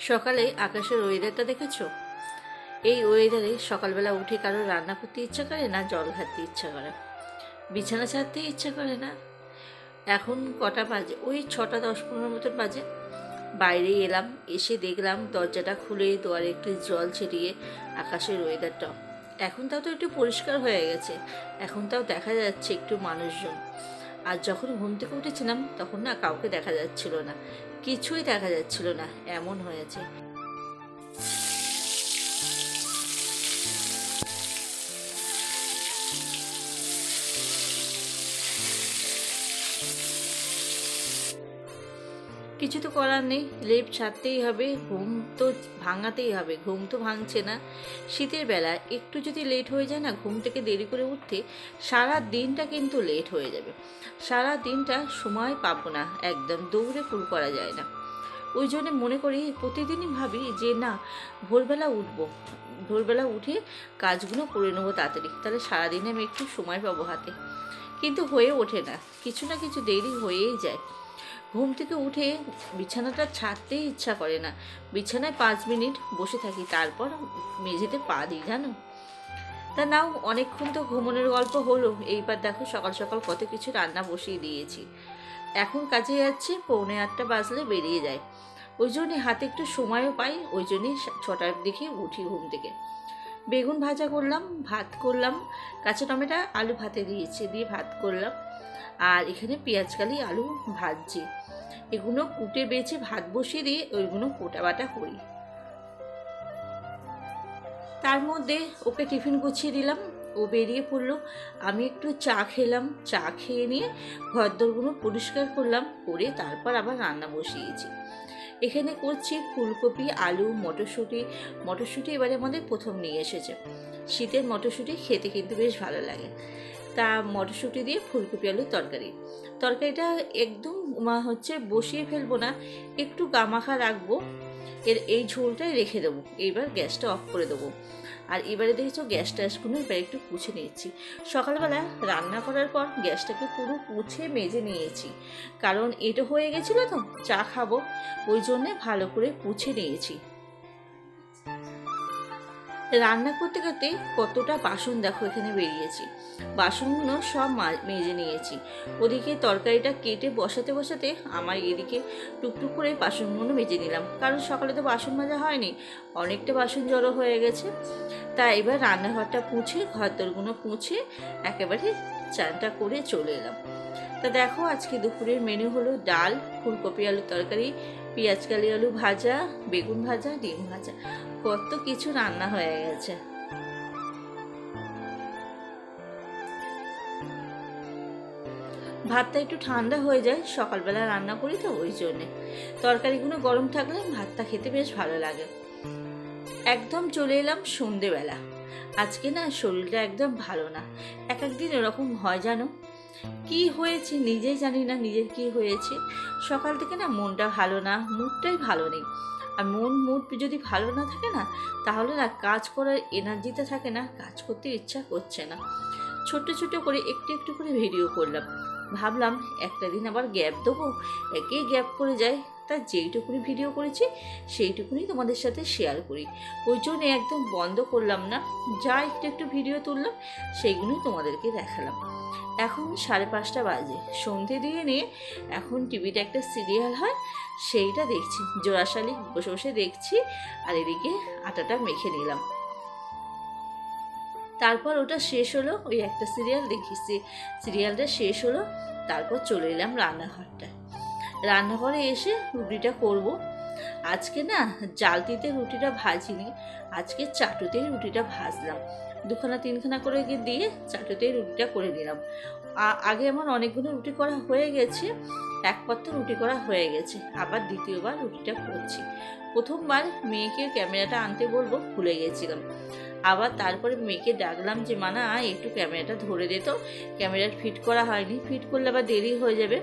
সকালে আকাশের ওয়েদারটা দেখেছো? এই ওয়েদারে সকালবেলা উঠে কারো রান্না করতে ইচ্ছা করে না, জল খাতে ইচ্ছা করে, বিছানা ছাড়তে ইচ্ছা করে না। এখন কটা বাজে? ওই 6:10-15 মতন বাজে। বাইরে এলাম, এসে দেখলাম দরজাটা খুলে দুয়ারে একটু জল ছিটিয়ে আকাশের ওয়েদারটা এখন তাও তো একটু পরিষ্কার হয়ে গেছে। এখন তাও দেখা যাচ্ছে একটু মানুষজন। আর যখন ঘুম থেকে উঠেছিলাম তখন না কাউকে দেখা যাচ্ছিল না, কিছুই দেখা যাচ্ছিল না, এমন হয়েছে। কিছু তো করার নেই, লেপ ছাড়তেই হবে, ঘুম তো ভাঙাতেই হবে। ঘুম তো ভাঙছে না। শীতের বেলা একটু যদি লেট হয়ে যায় না, ঘুম থেকে দেরি করে উঠতে, সারা দিনটা কিন্তু লেট হয়ে যাবে। সারা দিনটা সময় পাবো না, একদম দৌড়ে ফুল করা যায় না। ওই জন্য মনে করি, প্রতিদিনই ভাবি যে না, ভোরবেলা উঠবো, ভোরবেলা উঠে কাজগুলো করে নেবো তাড়াতাড়ি, তাহলে সারাদিনে আমি একটু সময় পাবো হাতে। কিন্তু হয়ে ওঠে না, কিছু না কিছু দেরি হয়েই যায়। ঘুম থেকে উঠে বিছানাটা ছাড়তেই ইচ্ছা করে না। বিছানায় 5 মিনিট বসে থাকি, তারপর মেঝেতে পা দিই, জানো। তা নাও, অনেকক্ষণ তো ঘুমনের গল্প হলো। এইবার দেখো সকাল সকাল কত কিছু রান্না বসিয়ে দিয়েছি। এখন কাজে যাচ্ছে, 7:45 বাজলে বেরিয়ে যায়। ওই জন্যে হাতে একটু সময়ও পাই, ওই জন্যই 6টার দিকে উঠি ঘুম থেকে। বেগুন ভাজা করলাম, ভাত করলাম, কাঁচা টমেটো আলু ভাতে দিয়েছি, দিয়ে ভাত করলাম। আর এখানে পেঁয়াজ কালি আলু ভাজছি। এগুলো কুটে বেছে ভাত বসিয়ে দিয়ে ওইগুলো কোটা বাটা করি। তার মধ্যে ওকে টিফিন গুছিয়ে দিলাম, ও বেরিয়ে পড়লো। আমি একটু চা খেলাম, চা খেয়ে নিয়ে ঘরদোরগুলো পরিষ্কার করলাম, করে তারপর আবার রান্না বসিয়েছি। এখানে করছি ফুলকপি আলু মটরশুঁটি। মটরশুঁটি এবারে আমাদের প্রথম নিয়ে এসেছে। শীতের মটরশুঁটি খেতে কিন্তু বেশ ভালো লাগে। তা মটরশুঁটি দিয়ে ফুলকপি আলুর তরকারি। তরকারিটা একদম বসিয়ে ফেলবো না, একটু গামাখা রাখবো। এই ঝোলটাই রেখে দেবো। এইবার গ্যাসটা অফ করে দেবো। আর এবারে দেখেছো গ্যাস ট্যাসগুলো এবার একটু পুছে নিয়েছি। সকালবেলা রান্না করার পর গ্যাসটাকে পুরো পুছে মেজে নিয়েছি, কারণ এটা হয়ে গেছিলো তো, চা খাবো, ওই জন্যে ভালো করে পুছে নিয়েছি। রান্না করতে করতে কতটা বাসন দেখো এখানে বেরিয়েছি। বাসনগুলো সব মেজে নিয়েছি। ওদিকে তরকারিটা কেটে বসাতে বসাতে আমার এদিকে টুকটুক করে বাসনগুলো মেজে নিলাম, কারণ সকালে তো বাসন মাজা হয়নি, অনেকটা বাসন জড়ো হয়ে গেছে। তাই এবার রান্নাঘরটা পুছে ঘরদোরগুলো পুছে একেবারে চানটা করে চলে এলাম। তা দেখো, আজকে দুপুরের মেনু হলো ডাল, ফুলকপি আলুর তরকারি, পেঁয়াজ কালি আলু ভাজা, বেগুন ভাজা, ডিম ভাজা, কত কিছু রান্না হয়ে গেছে। ভাতটা একটু ঠান্ডা হয়ে যায়, সকালবেলা রান্না করি তো, ওই জন্যে। তরকারিগুলো গরম থাকলে ভাতটা খেতে বেশ ভালো লাগে। একদম চলে এলাম সন্ধেবেলা। আজকে না শরীরটা একদম ভালো না, এক একদিন এরকম হয় জানো। কি হয়েছে নিজেই জানি না, নিজের কি হয়েছে। সকাল থেকে না মনটা ভালো না, মুডটাই ভালো নেই। আর মুড যদি ভালো না থাকে না, তাহলে না কাজ করার এনার্জিতে থাকে না, কাজ করতে ইচ্ছা করছে না। ছোট্ট ছোট্ট করে একটু একটু করে ভিডিও করলাম, ভাবলাম একটা দিন আবার গ্যাপ দেবো, একেই গ্যাপ করে যায়। তা যেইটুকুনি ভিডিও করেছি সেইটুকুনি তোমাদের সাথে শেয়ার করি, ওই জন্য একদম বন্ধ করলাম না। যা একটু একটু ভিডিও তুললাম সেইগুলোই তোমাদেরকে দেখালাম। এখন 5:30 বাজে, সন্ধে দিয়ে নিয়ে এখন টিভিতে একটা সিরিয়াল হয়, সেইটা দেখছি, জোড়াশালি বসে বসে দেখছি। আর এদিকে আটাটা মেখে নিলাম। তারপর ওটা শেষ হলো, ওই একটা সিরিয়াল দেখিছি, সিরিয়ালটা শেষ হলো, তারপর চলে এলাম রান্নাঘরে এসে রুটিটা করব। আজকে না জালতিতে রুটিটা ভাজিনি, আজকে চাটুতেই রুটিটা ভাজলাম। 2-3খানা করে দিয়ে চাটুতেই রুটিটা করে নিলাম। আগে আমার অনেকগুলো রুটি করা হয়ে গেছে, এক পাত্র রুটি করা হয়ে গেছে, আবার দ্বিতীয়বার রুটিটা করছি। প্রথমবার মেয়েকে ক্যামেরাটা আনতে বলবো, ভুলে গেছিলাম। আবার তারপরে মেয়েকে ডাকলাম যে মানা একটু ক্যামেরাটা ধরে দে, তো ক্যামেরা ফিট করা হয়নি, ফিট করলে আবার দেরি হয়ে যাবে।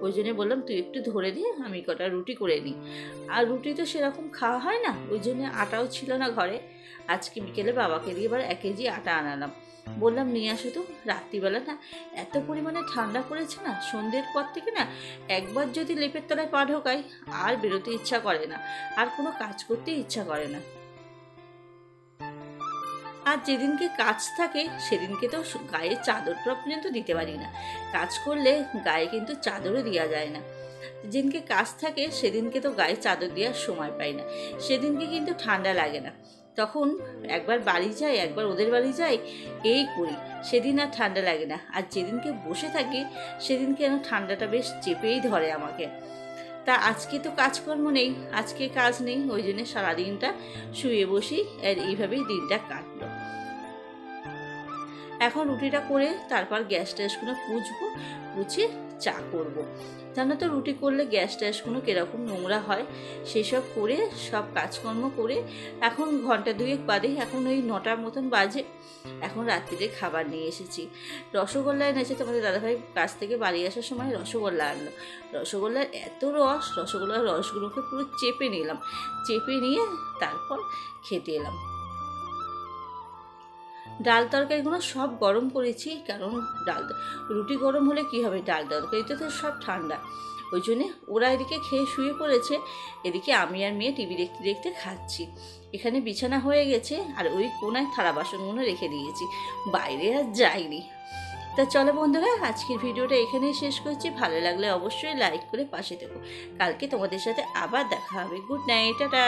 ওই জন্য বললাম তুই একটু ধরে দিয়ে আমি কটা রুটি করে নিই। আর রুটি তো সেরকম খাওয়া হয় না, ওই জন্য আটাও ছিল না ঘরে। আজকে বিকেলে বাবাকে দিয়ে এবার 1 কেজি আটা আনালাম। বললাম নিয়ে আসো তো। রাত্রিবেলা না এত পরিমাণে ঠান্ডা পড়েছে না, সন্ধ্যের পর থেকে না একবার যদি লেপের তলায় পা ঢোকাই আর বেরোতে ইচ্ছা করে না, আর কোনো কাজ করতে ইচ্ছা করে না। আর যেদিনকে কাজ থাকে সেদিনকে তো গায়ে চাদরটা পর্যন্ত দিতে পারি না। কাজ করলে গায়ে কিন্তু চাদরও দেওয়া যায় না। যেদিনকে কাজ থাকে সেদিনকে তো গায়ে চাদর দেওয়ার সময় পাই না, সেদিনকে কিন্তু ঠান্ডা লাগে না। তখন একবার বাড়ি যাই, একবার ওদের বাড়ি যাই, এই করি, সেদিন আর ঠান্ডা লাগে না। আর যেদিনকে বসে থাকি সেদিনকে ঠান্ডাটা বেশ চেপেই ধরে আমাকে। তা আজকে তো কাজকর্ম নেই, আজকে কাজ নেই, ওই জন্য সারাদিনটা শুয়ে বসি, আর এইভাবেই দিনটা কাটলো। এখন রুটিটা করে তারপর গ্যাস ট্যাসগুলো পুছবো, পুছে চা করব। জানো তো রুটি করলে গ্যাস ট্যাসগুলো কীরকম নোংরা হয়, সেসব করে সব কাজকর্ম করে এখন ঘন্টা দুয়েক বাদে, এখন ওই 9টার মতন বাজে, এখন রাত্রিরে খাবার নিয়ে এসেছি। রসগোল্লা এনেছে তোমাদের দাদাভাই, কাছ থেকে বাড়ি আসার সময় রসগোল্লা আনলো। রসগোল্লার এত রস, রসগোল্লার রসগুলোকে পুরো চেপে নিলাম, চেপে নিয়ে তারপর খেতে এলাম। ডাল তরকারিগুলো সব গরম করেছি, কারণ রুটি গরম হলে কি হবে, ডাল তরকারিতে তো সব ঠান্ডা। ওই জন্যে ওরা এদিকে খেয়ে শুয়ে পড়েছে, এদিকে আমি আর মেয়ে টিভি দেখতে দেখতে খাচ্ছি। এখানে বিছানা হয়ে গেছে, আর ওই কোনায় থালা বাসনগুলো রেখে দিয়েছি, বাইরে আর যাইনি। তা চলো বন্ধুরা, আজকের ভিডিওটা এখানেই শেষ করছি। ভালো লাগলে অবশ্যই লাইক করে পাশে থেকো। কালকে তোমাদের সাথে আবার দেখা হবে। Good night, tata.